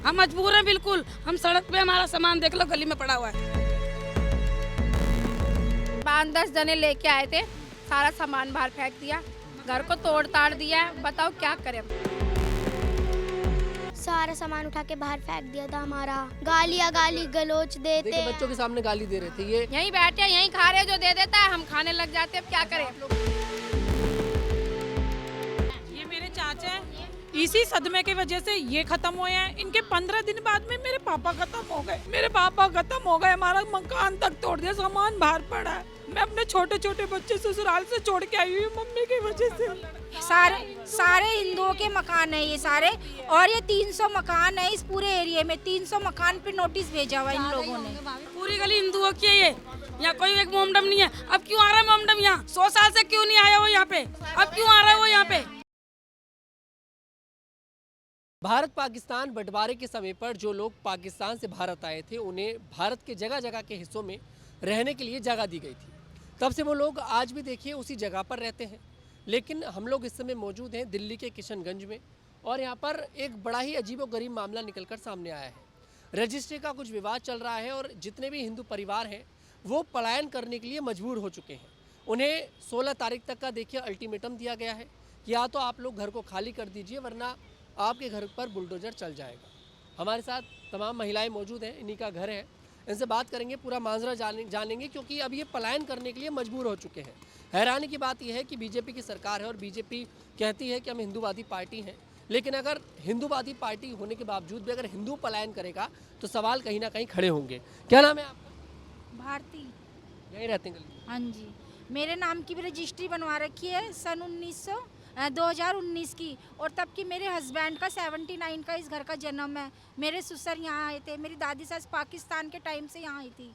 हम मजबूर हैं बिल्कुल। हम सड़क पे, हमारा सामान देख लो गली में पड़ा हुआ है। 5-10 जने लेके आए थे, सारा सामान बाहर फेंक दिया, घर को तोड़ ताड़ दिया है। बताओ क्या करें। सारा सामान उठा के बाहर फेंक दिया था हमारा। गाली गलोच देते। देखिए बच्चों के सामने गाली दे रहे थे। ये यहीं बैठे यहीं खा रहे, जो दे देता है हम खाने लग जाते हैं। अब क्या करें। ये मेरे चाचा है, इसी सदमे की वजह से ये खत्म हुए हैं। इनके 15 दिन बाद में मेरे पापा खत्म हो गए। हमारा मकान तक तोड़ दिया, सामान बाहर पड़ा है। मैं अपने छोटे छोटे बच्चे ससुराल से छोड़ के आई हुई हूँ मम्मी की वजह से। सारे हिंदुओं के मकान है ये सारे, और ये 300 मकान है इस पूरे एरिया में। 300 मकान पे नोटिस भेजा हुआ इन लोगों ने। पूरी गली हिंदुओं की है ये। यहाँ कोई एक मोमडम नहीं है। अब क्यों आ रहा है मोमडम यहाँ? 100 साल से क्यों नहीं आया वो यहाँ पे? अब क्यों आ रहा है वो यहाँ पे? भारत पाकिस्तान बंटवारे के समय पर जो लोग पाकिस्तान से भारत आए थे, उन्हें भारत के जगह जगह के हिस्सों में रहने के लिए जगह दी गई थी। तब से वो लोग आज भी देखिए उसी जगह पर रहते हैं। लेकिन हम लोग इस समय मौजूद हैं दिल्ली के किशनगंज में, और यहाँ पर एक बड़ा ही अजीबोगरीब मामला निकलकर सामने आया है। रजिस्ट्री का कुछ विवाद चल रहा है और जितने भी हिंदू परिवार हैं वो पलायन करने के लिए मजबूर हो चुके हैं। उन्हें 16 तारीख तक का देखिए अल्टीमेटम दिया गया है कि या तो आप लोग घर को खाली कर दीजिए, वरना आपके घर पर बुलडोजर चल जाएगा। हमारे साथ तमाम महिलाएं मौजूद हैं, इन्हीं का घर है। इनसे बात करेंगे, पूरा मांजरा जानेंगे, क्योंकि अब ये पलायन करने के लिए मजबूर हो चुके हैं। हैरानी की बात यह है कि बीजेपी की सरकार है और बीजेपी कहती है कि हम हिंदूवादी पार्टी हैं, लेकिन अगर हिंदूवादी पार्टी होने के बावजूद भी अगर हिंदू पलायन करेगा तो सवाल कहीं ना कहीं खड़े होंगे। क्या नाम है आपका? भारती। यहीं रहते हैं गली? हाँ जी, मेरे नाम की भी रजिस्ट्री बनवा रखी है सन 2019 की, और तब की मेरे हस्बैंड का 79 का इस घर का जन्म है। मेरे ससुर यहाँ आए थे, मेरी दादी सास पाकिस्तान के टाइम से यहाँ आई थी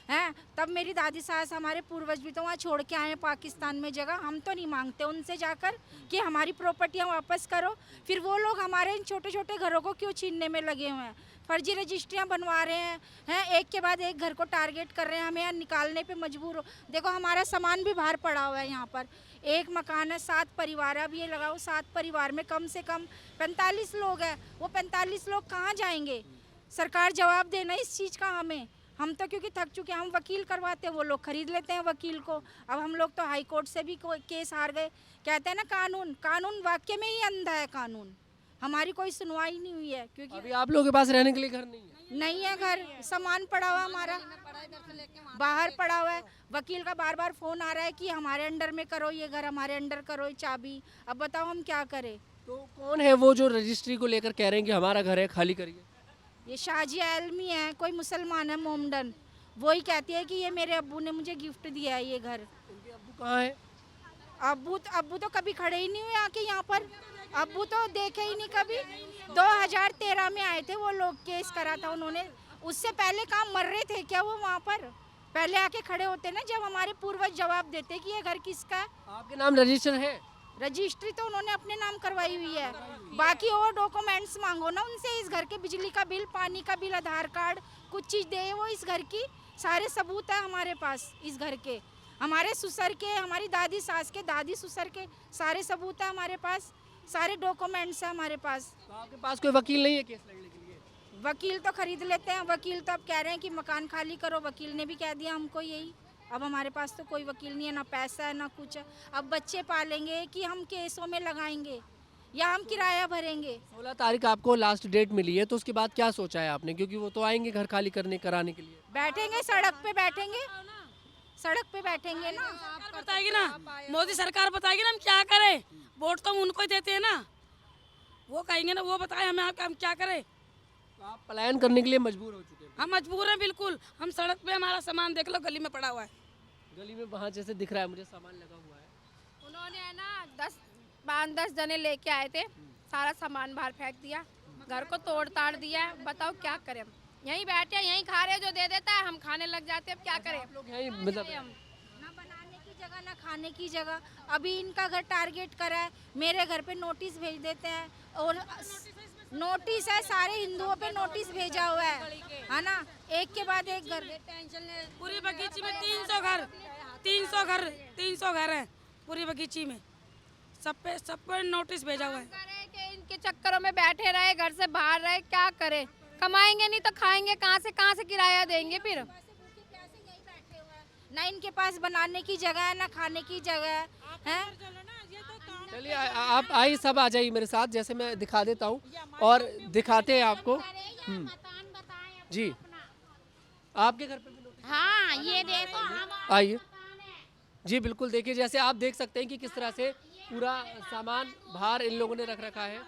हैं। तब मेरी दादी सास, हमारे पूर्वज भी तो वहाँ छोड़ के आए हैं पाकिस्तान में जगह। हम तो नहीं मांगते उनसे जाकर कि हमारी प्रॉपर्टियाँ वापस करो, फिर वो लोग हमारे इन छोटे छोटे घरों को क्यों छीनने में लगे हुए हैं। फर्जी रजिस्ट्रियाँ बनवा रहे हैं, एक के बाद एक घर को टारगेट कर रहे हैं, हमें यहाँ निकालने पे मजबूर हो। देखो हमारा सामान भी बाहर पड़ा हुआ है। यहाँ पर एक मकान है, 7 परिवार है। अब ये लगाओ 7 परिवार में कम से कम 45 लोग हैं। वो 45 लोग कहाँ जाएंगे? सरकार जवाब देना इस चीज़ का हमें। हम तो क्योंकि थक चुके हैं, हम वकील करवाते हैं, वो लोग खरीद लेते हैं वकील को। अब हम लोग तो हाई कोर्ट से भी केस हार गए। कहते हैं ना कानून वाकई में ही अंधा है कानून। हमारी कोई सुनवाई नहीं हुई है, क्योंकि अभी आप लोगों के पास रहने के लिए घर नहीं है? घर, सामान पड़ा हुआ हमारा बाहर पड़ा हुआ है। वकील का बार बार फोन आ रहा है कि हमारे अंडर में करो, ये घर हमारे अंडर करो, ये चाबी। अब बताओ हम क्या करें। तो कौन है वो जो रजिस्ट्री को लेकर कह रहे हैं कि हमारा घर है, खाली करिए? ये शाजिया आलमी है, कोई मुसलमान है मोमडन। वो ही कहती है कि ये मेरे अब्बू ने मुझे गिफ्ट दिया है ये घर। उनके अब्बू कहाँ है? अब्बू तो कभी खड़े ही नहीं हुए आके यहाँ पर। अब्बू तो देखे ही नहीं कभी। 2013 में आए थे वो लोग, केस करा था उन्होंने। उससे पहले कहाँ मर रहे थे क्या वो वहाँ पर? पहले आके खड़े होते ना, जब हमारे पूर्वज जवाब देते कि ये घर किसका है। आपके नाम रजिस्टर है? रजिस्ट्री तो उन्होंने अपने नाम करवाई हुई है, बाकी और डॉक्यूमेंट्स मांगो ना उनसे। इस घर के बिजली का बिल, पानी का बिल, आधार कार्ड, कुछ चीज़ दे वो इस घर की। सारे सबूत है हमारे पास इस घर के, हमारे ससुर के, हमारी दादी सास के, दादी ससुर के सारे सबूत है हमारे पास, सारे डॉक्यूमेंट्स है हमारे पास। तो आपके पास कोई वकील नहीं है केस लड़ने के लिए? वकील तो खरीद लेते हैं। वकील तो अब कह रहे हैं कि मकान खाली करो, वकील ने भी कह दिया हमको यही। अब हमारे पास तो कोई वकील नहीं है, ना पैसा है ना कुछ है। अब बच्चे पालेंगे कि हम केसों में लगाएंगे या हम किराया भरेंगे। 16 तारीख आपको लास्ट डेट मिली है, तो उसके बाद क्या सोचा है आपने? क्योंकि वो तो आएंगे घर खाली कराने के लिए। बैठेंगे सड़क पे, बैठेंगे सड़क पे बैठेंगे ना। बताएगी ना, मोदी सरकार बताएगी ना हम क्या करें। वोट तो हम उनको ही देते हैं ना, वो कहेंगे ना, वो बताए हमें हम क्या करें। तो आप पलायन करने के लिए मजबूर हो चुके हैं? हम मजबूर हैं बिल्कुल। हम सड़क पे, हमारा सामान देख लो गली में पड़ा हुआ है। गली में वहाँ जैसे दिख रहा है मुझे सामान लगा हुआ है। उन्होंने है ना 5-10 जने लेके आए थे, सारा सामान बाहर फेंक दिया, घर को तोड़ ताड़ दिया है। बताओ क्या करें। यहीं बैठे यहीं खा रहे, जो दे देता है हम खाने लग जाते हैं। अब क्या करें। आप लोग यहीं मतलब ना बनाने की जगह ना खाने की जगह। अभी इनका घर टारगेट करा है, मेरे घर पे नोटिस भेज देते हैं। और नोटिस है, सारे हिंदुओं पे नोटिस भेजा हुआ है ना, एक के बाद एक घर। पूरी बगीची में 300 घर हैं पूरी बगीची में। सब पे नोटिस भेजा हुआ है। कि इनके चक्करों में बैठे रहे, घर से बाहर रहे, क्या करें। कमाएंगे नहीं तो खाएंगे कहाँ से किराया देंगे फिर। ना इनके पास बनाने की जगह है, ना खाने की जगह है। चलिए आप आइए, सब आ जाइए मेरे साथ, जैसे मैं दिखा देता हूँ और दिखाते हैं आपको। जी, आपके घर पे भी नोटिस? हाँ ये देखो, आइए जी, बिल्कुल देखिए, जैसे आप देख सकते हैं कि किस तरह से पूरा सामान बाहर इन लोगों ने रख रखा है।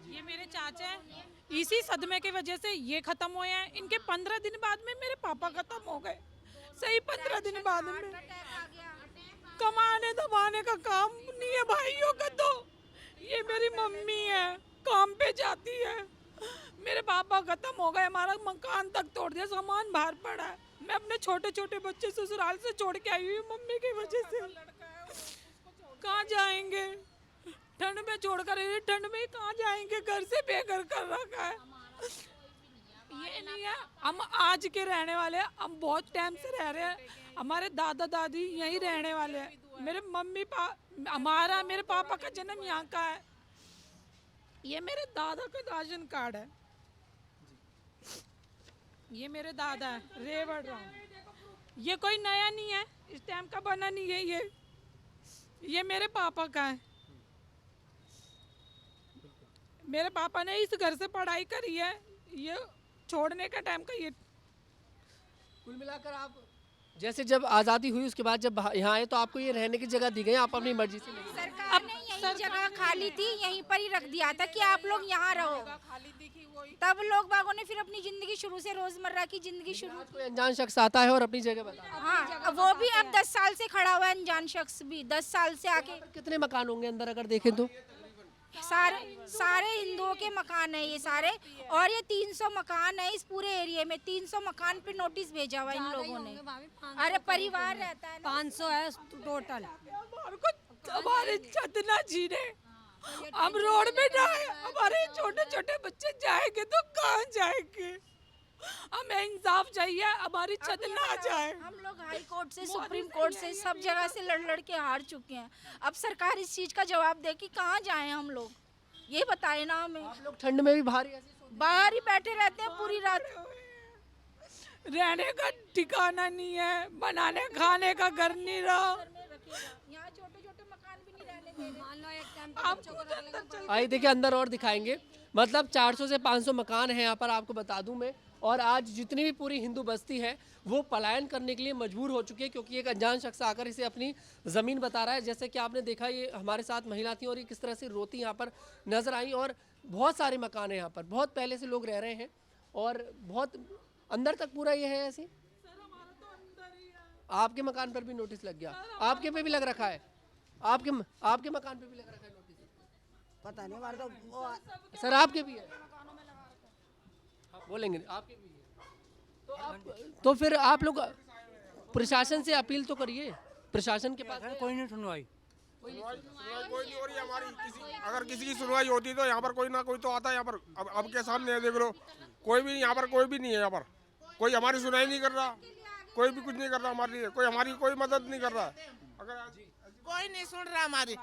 ये मेरे चाचा हैं, इसी सदमे की वजह से ये खत्म हुए हैं। इनके 15 दिन बाद में मेरे पापा खत्म हो गए, सही 15 दिन बाद में। कमाने दबाने का काम नहीं है भाइयों का, तो ये मेरी मम्मी है, काम पे जाती है। मेरे पापा खत्म हो गए, हमारा मकान तक तोड़ दिया, सामान बाहर पड़ा है। मैं अपने छोटे छोटे बच्चे ससुराल से छोड़ के आई हुई मम्मी की वजह से। कहाँ जाएंगे, ठंड में छोड़ कर, ठंड में कहाँ जाएंगे, घर से बेघर कर रखा है। ये नहीं है, हम आज के रहने वाले हैं, हम बहुत टाइम से रह रहे हैं। हमारे दादा दादी यहीं रहने वाले हैं। मेरे मेरे पापा का जन्म यहाँ का है। ये मेरे दादा का राशन कार्ड है, ये मेरे दादा है रेवड़ राम। ये कोई नया नहीं है, इस टाइम का बना नहीं है। ये मेरे पापा का है। मेरे पापा ने इस घर से पढ़ाई करी है, ये छोड़ने का टाइम का ये। कुल मिलाकर आप जैसे जब आज़ादी हुई उसके बाद जब यहाँ आए तो आपको ये रहने की जगह दी गई, आप अपनी मर्जी से नहीं? सरकार ने यही जगह खाली थी, यहीं पर ही रख दिया था कि आप लोग यहाँ रहो। तब लोग बागों ने फिर अपनी जिंदगी शुरू से, रोजमर्रा की जिंदगी शुरू। कोई अनजान शख्स आता है और अपनी जगह बताता है। हाँ, वो भी अब 10 साल से खड़ा हुआ है, अनजान शख्स भी 10 साल से आके। कितने मकान होंगे अंदर अगर देखें तो? सारे हिंदुओं के मकान है ये सारे, और ये 300 मकान है इस पूरे एरिया में। 300 मकान पे नोटिस भेजा हुआ इन लोगों ने। अरे परिवार रहता है, 500 है टोटल। हमारे छत ना जीने, हम रोड पे जाए, हमारे छोटे छोटे बच्चे जाएंगे तो कहाँ जाएंगे? हमें इंसाफ चाहिए, हमारी छत ना जाए। हम लोग हाई कोर्ट से, सुप्रीम कोर्ट से, सब जगह से लड़ के हार चुके हैं। अब सरकार इस चीज का जवाब दे कि कहाँ जाएं हम लोग, ये बताए ना हमें। आप लोग ठंड में भी बाहर ही बैठे रहते हैं पूरी रात। रहने का ठिकाना नहीं है, बनाने खाने का घर नहीं रहा। यहाँ छोटे छोटे मकान भी नहीं रहने दे रहे। आइए देखिए अंदर और दिखाएंगे। मतलब 400 से 500 मकान हैं यहाँ पर, आपको बता दूं मैं। और आज जितनी भी पूरी हिंदू बस्ती है वो पलायन करने के लिए मजबूर हो चुकी है, क्योंकि एक अनजान शख्स आकर इसे अपनी ज़मीन बता रहा है। जैसे कि आपने देखा, ये हमारे साथ महिला थी और ये किस तरह से रोती यहाँ पर नज़र आई। और बहुत सारे मकान हैं यहाँ पर, बहुत पहले से लोग रह रहे हैं और बहुत अंदर तक पूरा ये है ऐसे। आपके मकान पर भी नोटिस लग गया? आपके पे भी लग रखा है? आपके मकान पे भी लग रखा है नोटिस? पता नहीं, हमारे तो सर आपके भी है? बोलेंगे आपके भी है तो फिर आप लोग प्रशासन से अपील तो करिए, प्रशासन के पास। कोई नहीं सुनवाई। कोई नहीं हो रही है हमारी। अगर किसी की सुनवाई होती तो यहाँ पर कोई ना कोई तो आता है यहाँ पर। अब के सामने है, देख लो, कोई भी यहाँ पर कोई भी नहीं है। यहाँ पर कोई हमारी सुनवाई नहीं कर रहा, कोई भी कुछ नहीं कर रहा हमारे लिए, कोई हमारी कोई मदद नहीं कर रहा। अगर कोई नहीं सुन रहा हमारी,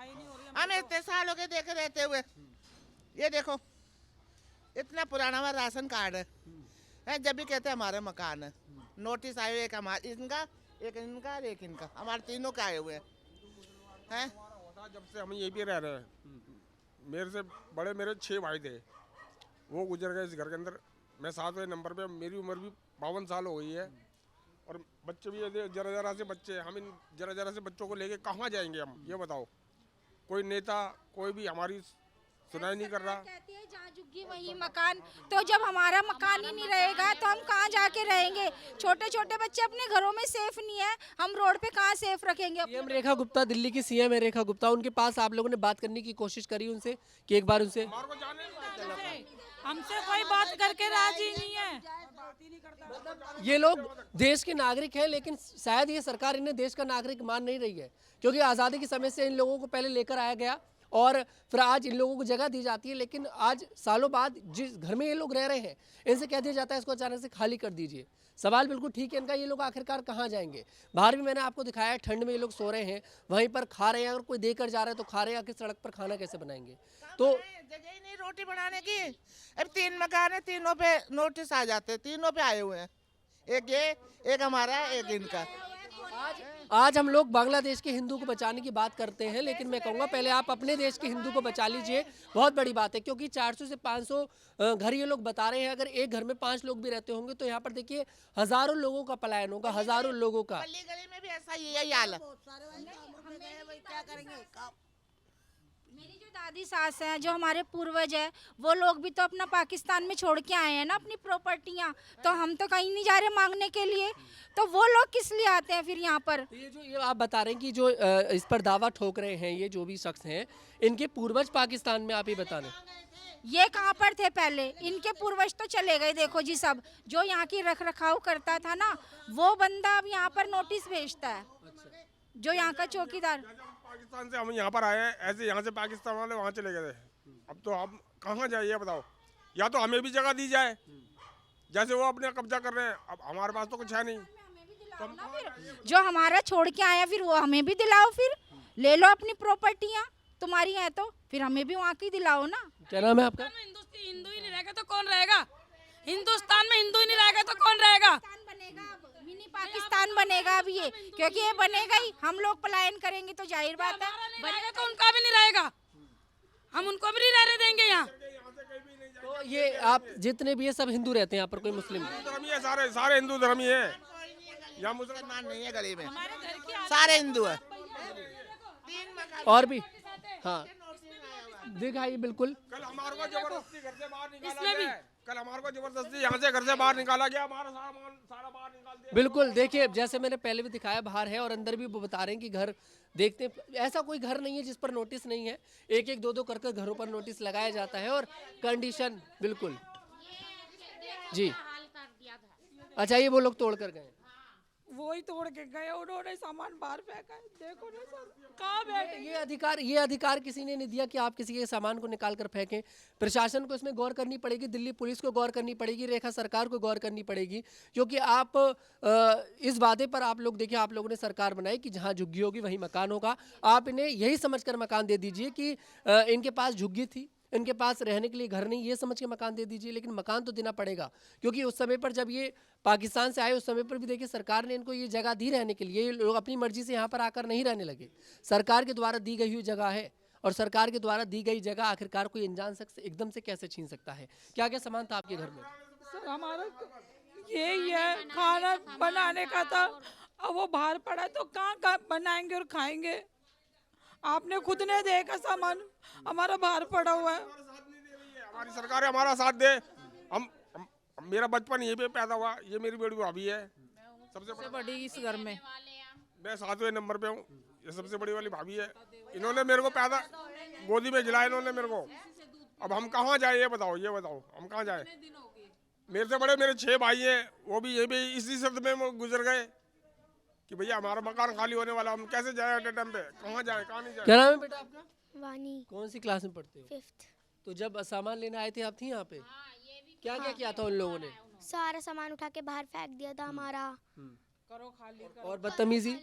हम इतने सालों के देखे रहते हुए। ये देखो, इतना पुराना हमारा राशन कार्ड है, जब भी कहते हैं हमारे मकान है। नोटिस आए हुए, एक हमारे इनका, एक इनका, एक इनका, हमारे तीनों के आए हुए हैं। जब से हम यहीं पे रह रहे हैं, मेरे से बड़े मेरे 6 भाई थे, वो गुजर गए इस घर के अंदर। मैं 7वें नंबर पे, मेरी उम्र भी 52 साल हो गई है और बच्चे भी जरा जरा से बच्चे। हम इन जरा जरा से बच्चों को लेके कहाँ जाएंगे हम, ये बताओ? कोई नेता कोई भी हमारी सुनाई नहीं कर रहा। कहती है जहाँ झुग्गी वही मकान, तो जब हमारा मकान ही नहीं रहेगा तो हम कहाँ जाके रहेंगे? छोटे छोटे बच्चे अपने घरों में सेफ नहीं है, हम रोड पे कहाँ सेफ रखेंगे? सीएम रेखा गुप्ता, दिल्ली की सीएम है रेखा गुप्ता, उनके पास आप लोगों ने बात करने की कोशिश करी उनसे कि एक बार उनसे? हमसे कोई बात करके राजी नहीं है। ये लोग देश के नागरिक हैं, लेकिन शायद ये सरकार इन्हें देश का नागरिक मान नहीं रही है, क्योंकि आज़ादी के समय से इन लोगों को पहले लेकर आया गया और फिर आज इन लोगों को जगह दी जाती है। लेकिन आज सालों बाद जिस घर में ये लोग रह रहे हैं इनसे कह दिया जाता है इसको अचानक से खाली कर दीजिए। सवाल बिल्कुल ठीक है इनका, ये लोग आखिरकार कहाँ जाएंगे? बाहर भी मैंने आपको दिखाया है, ठंड में ये लोग सो रहे हैं, वहीं पर खा रहे हैं। अगर कोई देकर जा रहा है तो खा रहे हैं, आखिर सड़क पर खाना कैसे बनाएंगे? तो जगह ही नहीं रोटी बनाने की। अब 3 मकान है, तीनों पे नोटिस आ जाते हैं, तीनों पे आए हुए हैं, एक ये, एक हमारा, एक इनका। आज हम लोग बांग्लादेश के हिंदू को बचाने की बात करते हैं, लेकिन मैं कहूँगा पहले आप अपने देश के हिंदू को बचा लीजिए। बहुत बड़ी बात है, क्योंकि 400 से 500 घर ये लोग बता रहे हैं। अगर एक घर में 5 लोग भी रहते होंगे तो यहाँ पर देखिए हजारों लोगों का पलायन होगा, हजारों लोगों का। गली गली में भी ऐसा ही है हाल है। क्या करेंगे? मेरी जो दादी सास हैं, जो हमारे पूर्वज है, वो लोग भी तो अपना पाकिस्तान में छोड़ के आए हैं ना अपनी प्रॉपर्टियां। तो हम तो कहीं नहीं जा रहे मांगने के लिए, तो वो लोग किस लिए आते हैं फिर यहाँ पर? ये जो ये आप बता रहे हैं कि जो इस पर दावा ठोक रहे हैं ये जो भी शख्स हैं, इनके पूर्वज पाकिस्तान में, आप ही बता रहे हैं ये कहाँ पर थे पहले? इनके पूर्वज तो चले गए। देखो जी, सब जो यहाँ की रख रखाव करता था ना, वो बंदा अब यहाँ पर नोटिस भेजता है, जो यहाँ का चौकीदार। पाकिस्तान से हम यहाँ पर आए हैं, ऐसे यहाँ से पाकिस्तान वाले वहाँ चले गए थे। अब तो हम कहाँ जाए ये बताओ? या तो हमें भी जगह दी जाए, जैसे वो अपने कब्जा कर रहे हैं। अब हमारे पास तो कुछ है नहीं। जो हमारा छोड़ के आया फिर वो हमें भी दिलाओ, फिर ले लो अपनी प्रॉपर्टियाँ, तुम्हारी है तो फिर हमें भी वहाँ की दिलाओ ना। क्या नाम है आपका? हिंदू ही नहीं रहेगा तो कौन रहेगा? हिंदुस्तान में हिंदू ही नहीं रहेगा तो कौन रहेगा? बनेगा अब, मिनी पाकिस्तान बनेगा अब ये, क्योंकि ये बनेगा ही। हम लोग पलायन करेंगे तो जाहिर बात है बनेगा, तो उनका भी नहीं रहेगा, हम उनको भी नहीं रहने देंगे यहाँ। तो ये आप जितने भी ये सब हिंदू रहते हैं यहाँ पर, कोई मुस्लिम नहीं? धर्मी है, सारे सारे हिंदू धर्मी है। यहाँ मुसलमान नहीं है गली में, सारे हिंदू है। और भी हाँ दिखाइए बिल्कुल। कल हमारे को जबरदस्ती घर से बाहर निकाला गया है। कल हमारे को जबरदस्ती यहाँ से घर से बाहर निकाला गया, हमारा सामान सारा बाहर निकाल दिया। बिल्कुल, देखिए जैसे मैंने पहले भी दिखाया, बाहर है और अंदर भी वो बता रहे हैं कि घर देखते, ऐसा कोई घर नहीं है जिस पर नोटिस नहीं है। एक एक दो दो करके घरों पर नोटिस लगाया जाता है और कंडीशन बिल्कुल जी। अच्छा, ये वो लोग तोड़ कर गए? वो ही तोड़ के गए, उन्होंने सामान बाहर फेंका है। देखो ना सर, कहाँ बैठे? ये अधिकार किसी ने नहीं दिया कि आप किसी के सामान को निकाल कर फेंकें। प्रशासन को इसमें गौर करनी पड़ेगी, दिल्ली पुलिस को गौर करनी पड़ेगी, रेखा सरकार को गौर करनी पड़ेगी, क्योंकि आप इस वादे पर आप लोग देखिए, आप लोगों ने सरकार बनाई कि जहाँ झुग्गी होगी वहीं मकान होगा। आप इन्हें यही समझकर मकान दे दीजिए कि इनके पास झुग्गी थी, इनके पास रहने के लिए घर नहीं, ये समझ के मकान दे दीजिए। लेकिन मकान तो देना पड़ेगा, क्योंकि उस समय पर जब ये पाकिस्तान से आए उस समय पर भी देखिए सरकार ने इनको ये जगह दी रहने के लिए। ये लोग अपनी मर्जी से यहाँ पर आकर नहीं रहने लगे, सरकार के द्वारा दी गई हुई जगह है। और सरकार के द्वारा दी गई जगह आखिरकार कोई अनजान शख्स एकदम से कैसे छीन सकता है? क्या क्या सामान था आपके घर में? सर हमारा यही है, खाना बनाने का था, अब वो बाहर पड़ा तो कहाँ बनाएंगे और खाएंगे? आपने खुद ने देखा सामान हमारा बाहर पड़ा हुआ है। हमारी सरकार हमारा साथ दे। हम मेरा बचपन यहीं पे पैदा हुआ, ये मेरी बड़ी भाभी है, सबसे बड़ी इस घर में। मैं 7वें नंबर पे हूँ, ये सबसे बड़ी वाली भाभी है। इन्होंने मेरे को पैदा गोदी में खिलाया इन्होंने मेरे को। अब हम कहाँ जाए ये बताओ, हम कहाँ जाए? मेरे से बड़े मेरे 6 भाई हैं, वो भी ये भी इसी सदमे में गुजर गए कि भैया हमारा मकान खाली होने वाला, हम कैसे जाए एट टाइम पे? कहाँ जाए, कहाँ नहीं जाए? क्या नाम है बेटा आपका? वानी, कौन सी क्लास में पढ़ते हो? 5th। तो जब सामान लेने आए थे आप थी यहाँ पे? क्या क्या किया था उन लोगों ने? सारा सामान उठा के बाहर फेंक दिया था हमारा। करो खाली करो। और बदतमीजी,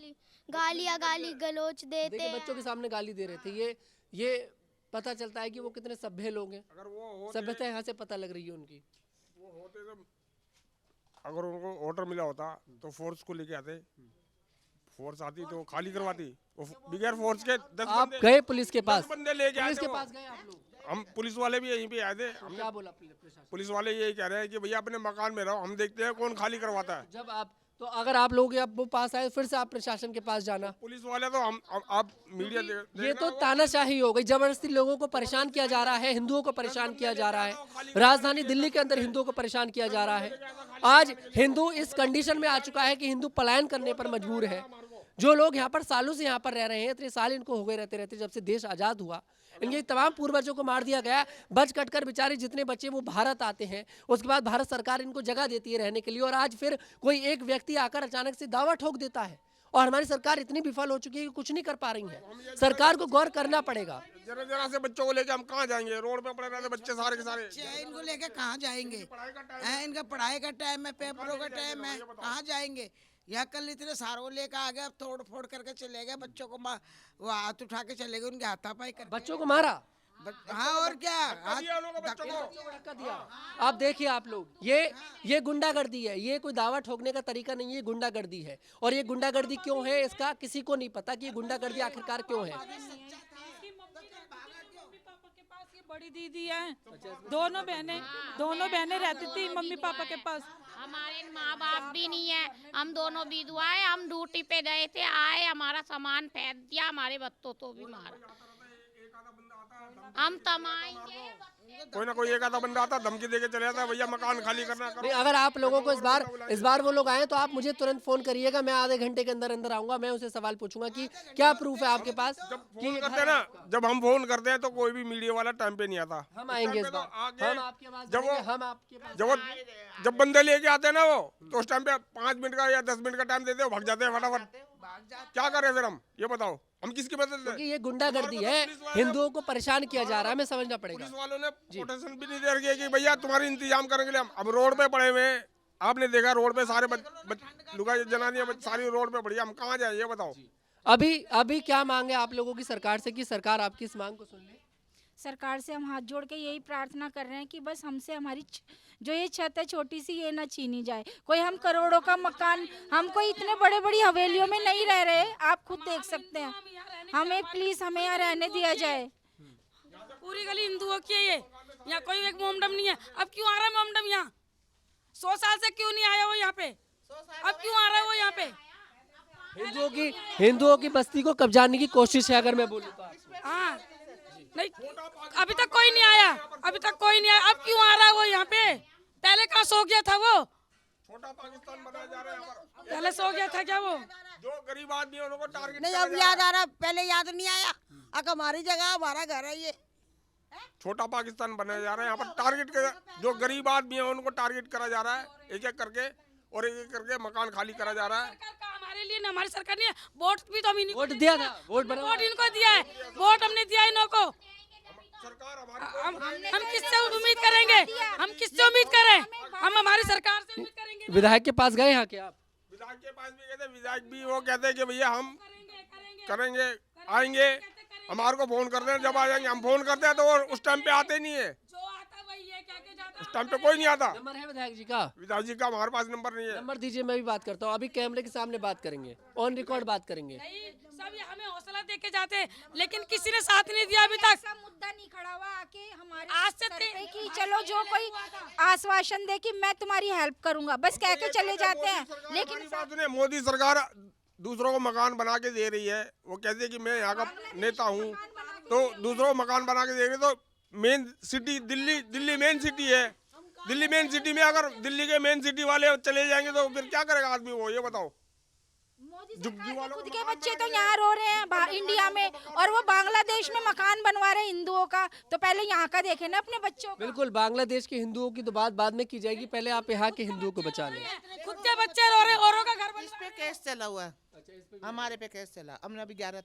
गालियाँ गाली गलोच देते देखिए हैं। बच्चों के सामने गाली दे रहे थे। ये पता चलता है कि वो कितने सभ्य लोग हैं। अगर वो होते, सभ्यता यहाँ से पता लग रही है उनकी। वो होते तो अगर उनको ऑर्डर मिला होता तो फोर्स को लेके आते, फोर्स आती तो खाली करवाती। वो बगैर फोर्स के 10 आप बंदे, गए पुलिस के पास? 10 बंदे लेके आए पुलिस थे के वो। पास गए आप लोग? हम पुलिस वाले भी यहीं पे आए थे। हमने क्या बोला प्रशासन? पुलिस वाले यही कह रहे हैं कि भैया अपने मकान में रहो, हम देखते हैं कौन खाली करवाता है। जब आप तो अगर आप लोग अब वो पास आए फिर से आप प्रशासन के पास जाना। पुलिस वाले तो हम आप मीडिया ये तो तानाशाही हो गई, जबरदस्ती लोगों को परेशान किया जा रहा है, हिंदुओं को परेशान किया जा रहा है। राजधानी दिल्ली के अंदर हिंदुओं को परेशान किया जा रहा है। आज हिंदू इस कंडीशन में आ चुका है कि हिंदू पलायन करने पर मजबूर है। जो लोग यहाँ पर सालों से यहाँ पर रह रहे हैं, इतने साल इनको हो गए रहते जब से देश आज़ाद हुआ, इनके तमाम पूर्वजों को मार दिया गया। बच कट कर बेचारे जितने बच्चे वो भारत आते हैं, उसके बाद भारत सरकार इनको जगह देती है रहने के लिए, और आज फिर कोई एक व्यक्ति आकर अचानक से दावा ठोक देता है और हमारी सरकार इतनी विफल हो चुकी है कि कुछ नहीं कर पा रही है। सरकार को गौर करना पड़ेगा। जरा जरा से बच्चों को लेके हम कहाँ जाएंगे? रोड पे पड़े रहते बच्चे सारे के सारे। इनको लेके कहाँ जाएंगे? इनका पढ़ाई का टाइम है, पेपरों का टाइम है, कहाँ जाएंगे? यह कल इतने सारों लेकर आ गए, अब तोड़ फोड़ करके चले गए, बच्चों को वो हाथ उठा के चले गए, उनके हाथापाई कर बच्चों को मारा। हाँ और क्या, धक्का दिया। आप देखिए आप लोग, ये गुंडागर्दी है। ये कोई दावा ठोकने का तरीका नहीं है, गुंडागर्दी है। और ये गुंडागर्दी क्यों है इसका किसी को नहीं पता कि ये गुंडागर्दी आखिरकार क्यों है। बड़ी दीदी है, दोनों बहनें रहती थी मम्मी पापा के पास। हमारे माँ बाप भी नहीं है, हम दोनों विधवा है। हम ड्यूटी पे गए थे, आए, हमारा सामान फेंक दिया, हमारे बच्चों तो भी मारा। हम तमाएंगे, कोई ना कोई एक आधा बंदा आता धमकी देके चले जाता है, भैया मकान खाली करना करो। नहीं, अगर आप लोगों को इस बार वो लोग आए तो आप मुझे तुरंत फोन करिएगा। मैं आधे घंटे के अंदर आऊंगा। मैं उसे सवाल पूछूंगा कि क्या प्रूफ है आपके पास। फोन करते हैं ना, जब हम फोन करते हैं तो कोई भी मीडिया वाला टाइम पे नहीं आता। हम आएंगे इस बार, हम आपके पास जाएंगे, हम आपके पास जब बंदे लेके आते हैं ना वो, तो उस टाइम पे 5 मिनट का या 10 मिनट का टाइम देते हो, भाग जाते हैं फटाफट। क्या करें फिर हम? ये बताओ, हम किसकी मदद लें? क्योंकि ये गुंडागर्दी है, हिंदुओं को परेशान किया जा रहा है, हमें समझना पड़ेगा। पुलिस वालों ने प्रोटेक्शन भी नहीं दे रखी है कि भैया तुम्हारी इंतजाम करेंगे हम। अब रोड पे पड़े हुए हैं, आपने देखा रोड पे सारे लुगा जनानियां सारी रोड पे पड़ी, हम कहाँ जाए ये बताओ। अभी क्या मांगे आप लोगों की सरकार से कि सरकार आपकी इस मांग को सुन ले? सरकार से हम हाथ जोड़ के यही प्रार्थना कर रहे हैं कि बस हमसे हमारी जो ये छत है छोटी सी, ये ना छीनी जाए। कोई हम करोड़ों का मकान, हम कोई इतने बड़े बड़ी हवेलियों में नहीं रह रहे, आप खुद देख सकते हैं। हमें प्लीज, हमें यहाँ रहने दिया जाए। पूरी गली हिंदुओं की है ये, यहाँ कोई एक मोमडम नहीं है। अब क्यों आ रहा है मोमडम यहाँ? 100 साल से क्यों नहीं आया वो यहाँ पे? अब क्यों आ रहा है वो यहाँ पे? हिंदुओं की बस्ती को कब्जाने की कोशिश है, अगर मैं बोलूँ तो। हाँ, नहीं, अभी तक कोई नहीं आया, अभी तक कोई नहीं आया। अब क्यों आ रहा है वो यहाँ पे? पहले कहाँ सो गया था वो? छोटा पाकिस्तान बनाया जा रहा है। पहले सो गया था क्या वो? जो गरीब आदमी है उनको टारगेट नहीं, अब याद आ रहा, पहले याद नहीं आया। अब हमारी जगह हमारा घर है ये। छोटा पाकिस्तान बनाया जा रहा है। यहाँ पर टारगेट जो गरीब आदमी है उनको टारगेट करा जा रहा है, एक एक करके, और एक एक करके मकान खाली करा जा रहा है। हमारे लिए ना, हमारी सरकार नहीं है। वोट भी तो हम इन्हीं वोट दिया था, वोट इनको दिया है, वोट हमने दिया इन को। सरकार हम किससे उम्मीद करेंगे? हम किससे उम्मीद करें? हम हमारी सरकार से उम्मीद करेंगे। विधायक के पास गए यहाँ के आप? विधायक के पास भी गए थे, विधायक भी वो कहते हैं कि भैया हम करेंगे, आएंगे, हमारे को फोन करते हैं, जब आ जाएंगे। हम फोन करते हैं तो वो उस टाइम पे आते नहीं है, जो आता वही है, क्या क्या जाता। उस टाइम पे कोई नहीं आता। नंबर है विधायक जी का? विधायक जी का हमारे पास नंबर नहीं है। नंबर दीजिए, मैं भी बात करता हूँ। अभी कैमरे के सामने बात करेंगे, ऑन रिकॉर्ड बात करेंगे। सब ये हमें हौसला दे के जाते हैं, लेकिन किसी ने साथ नहीं दिया अभी तक। ऐसा मुद्दा नहीं खड़ा हुआ आके हमारे आज से सर पे कि चलो जो कोई आश्वासन दे कि मैं तुम्हारी हेल्प करूंगा, बस कह के चले जाते हैं। लेकिन बात सुनिए, मोदी सरकार दूसरों को मकान बना के दे रही है। वो कहते हैं कि मैं यहाँ का नेता हूँ, तो दूसरों को मकान बना के दे रही है। तो main city Delhi main city है। दिल्ली मेन सिटी में अगर दिल्ली के मेन सिटी वाले चले जाएंगे तो फिर क्या करेगा आदमी? वो ये बताओ। खुद के बच्चे तो यहाँ रो रहे हैं इंडिया में, और वो बांग्लादेश में मकान बनवा रहे हैं हिंदुओं का। तो पहले यहाँ का देखें ना अपने बच्चों को। बिल्कुल, बांग्लादेश के हिंदुओं की तो बात बाद में की जाएगी, पहले आप यहाँ के हिंदुओं को बचा लें। खुद के बच्चे रो रहे, औरों का घर बन। इस पे केस चला हुआ है, हमारे पे केस चला। हमने अभी 11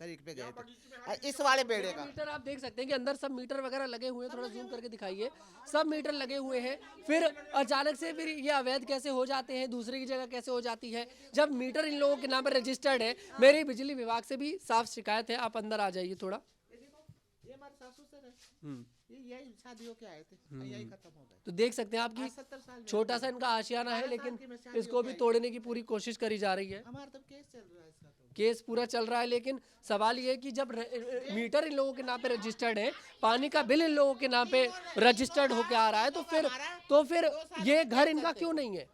तारीख पे गए थे इस वाले बेड़े का। मीटर आप देख सकते हैं कि अंदर सब मीटर वगैरह लगे हुए हैं, थोड़ा जूम करके दिखाइए। सब मीटर लगे हुए हैं, फिर अचानक से फिर ये अवैध कैसे हो जाते हैं, दूसरे की जगह कैसे हो जाती है, जब मीटर इन लोगों के नाम पर रजिस्टर्ड है। मेरी बिजली विभाग से भी साफ शिकायत है। आप अंदर आ जाइए थोड़ा। ये हमारे सासू सर है, यही शादी होके आए थे, यही खत्म हो गए। तो देख सकते हैं आपकी 70 साल छोटा सा इनका आशियाना है, लेकिन इसको भी तोड़ने की पूरी कोशिश करी जा रही है। हमारा तब केस चल रहा है इसका, तो केस पूरा चल रहा है, लेकिन सवाल ये है कि जब मीटर इन लोगों के नाम पे रजिस्टर्ड है, पानी का बिल इन लोगों के नाम पे रजिस्टर्ड होके आ रहा है, तो फिर ये घर इनका क्यों नहीं है?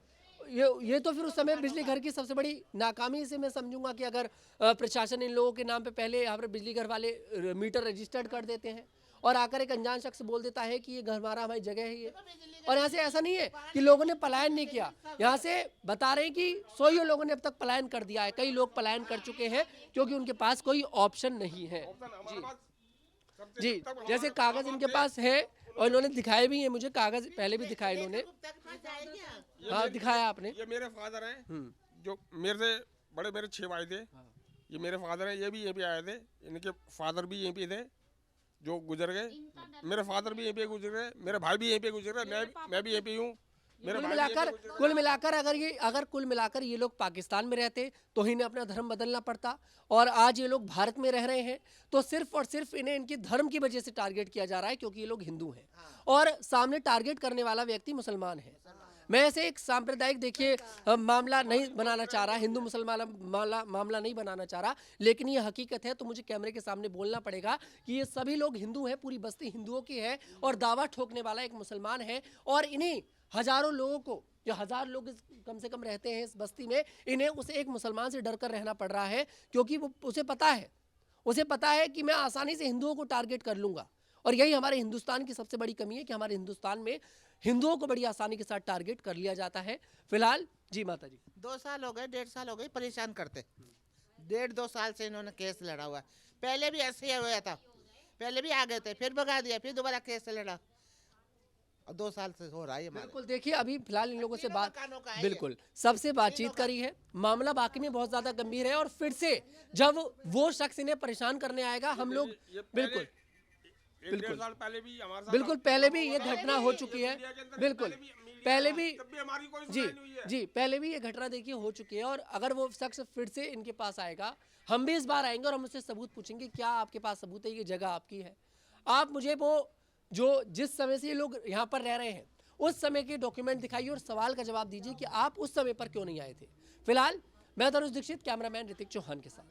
ये तो फिर उस समय बिजली घर की सबसे बड़ी नाकामी से मैं समझूंगा कि अगर प्रशासन इन लोगों के नाम पे पहले यहाँ पर बिजली घर वाले मीटर रजिस्टर्ड कर देते हैं और आकर एक अनजान शख्स बोल देता है कि ये घर हमारा, हमारी जगह है ये। और यहाँ से ऐसा नहीं है कि लोगों ने पलायन नहीं किया, यहाँ से बता रहे हैं कि 100 लोगों ने अब तक पलायन कर दिया है। कई लोग पलायन कर चुके हैं क्योंकि उनके पास कोई ऑप्शन नहीं है। जी, जैसे कागज इनके पास है और इन्होंने दिखाए भी हैं मुझे, कागज पहले भी दिखाए इन्होंने। हाँ, दिखाया आपने। ये मेरे फादर हैं, जो मेरे से बड़े मेरे 6 भाई थे, ये मेरे फादर हैं, ये भी यहीं पे आए थे, इनके फादर भी यहीं पे थे जो गुजर गए, मेरे फादर भी यहीं पे गुजर गए, मेरे भाई भी यहीं पे गुजर गए, मैं भी यहीं पे हूँ। कुल मिलाकर ये लोग पाकिस्तान में रहते तो इन्हें अपना धर्म बदलना पड़ता, और आज ये लोग भारत में रह रहे हैं तो सिर्फ और सिर्फ इन्हें इनके धर्म की वजह से टारगेट किया जा रहा है, क्योंकि ये लोग हिंदू हैं और सामने टारगेट करने वाला व्यक्ति मुसलमान है। मैं ऐसे एक सांप्रदायिक देखिए मामला नहीं बनाना चाह रहा, हिंदू मुसलमान मामला नहीं बनाना चाह रहा, लेकिन ये हकीकत है तो मुझे कैमरे के सामने बोलना पड़ेगा कि ये सभी लोग हिंदू हैं, पूरी बस्ती हिंदुओं की है और दावा ठोकने वाला एक मुसलमान है, और इन्हीं हजारों लोगों को, जो 1000 लोग कम से कम रहते हैं इस बस्ती में, इन्हें उस एक मुसलमान से डर कर रहना पड़ रहा है, क्योंकि उसे पता है कि मैं आसानी से हिंदुओं को टारगेट कर लूंगा। और यही हमारे हिंदुस्तान की सबसे बड़ी कमी है कि हमारे हिंदुस्तान में हिंदुओं को बड़ी आसानी के साथ टारगेट कर लिया जाता है। फिलहाल जी माता जी 2 साल हो गए, 1.5 साल हो गए परेशान करते, 1.5-2 साल से इन्होंने केस लड़ा हुआ है। पहले भी ऐसे ही हुआ था, पहले भी आ गए थे, फिर भगा दिया, फिर दोबारा केस लड़ा, 2 साल से हो रहा है। बिल्कुल, देखिए अभी फिलहाल इन लोगों से बात मकानों का है बिल्कुल सबसे बातचीत करी है, मामला बाकी में बहुत ज्यादा गंभीर है, और फिर से जब वो शख्स इन्हें परेशान करने आएगा हम लोग बिल्कुल साल पहले भी हमारे साथ बिल्कुल पहले भी ये घटना हो चुकी है, बिल्कुल पहले भी हमारी कोई जी सुनाई नहीं हुई है। जी पहले भी ये घटना देखिए हो चुकी है, और अगर वो शख्स फिर से इनके पास आएगा, हम भी इस बार आएंगे और हम उससे सबूत पूछेंगे, क्या आपके पास सबूत है ये जगह आपकी है, आप मुझे वो जो जिस समय से ये लोग यहाँ पर रह रहे हैं उस समय के डॉक्यूमेंट दिखाइए और सवाल का जवाब दीजिए कि आप उस समय पर क्यों नहीं आए थे। फिलहाल मैं तनुज दीक्षित, कैमरामैन ऋतिक चौहान के साथ।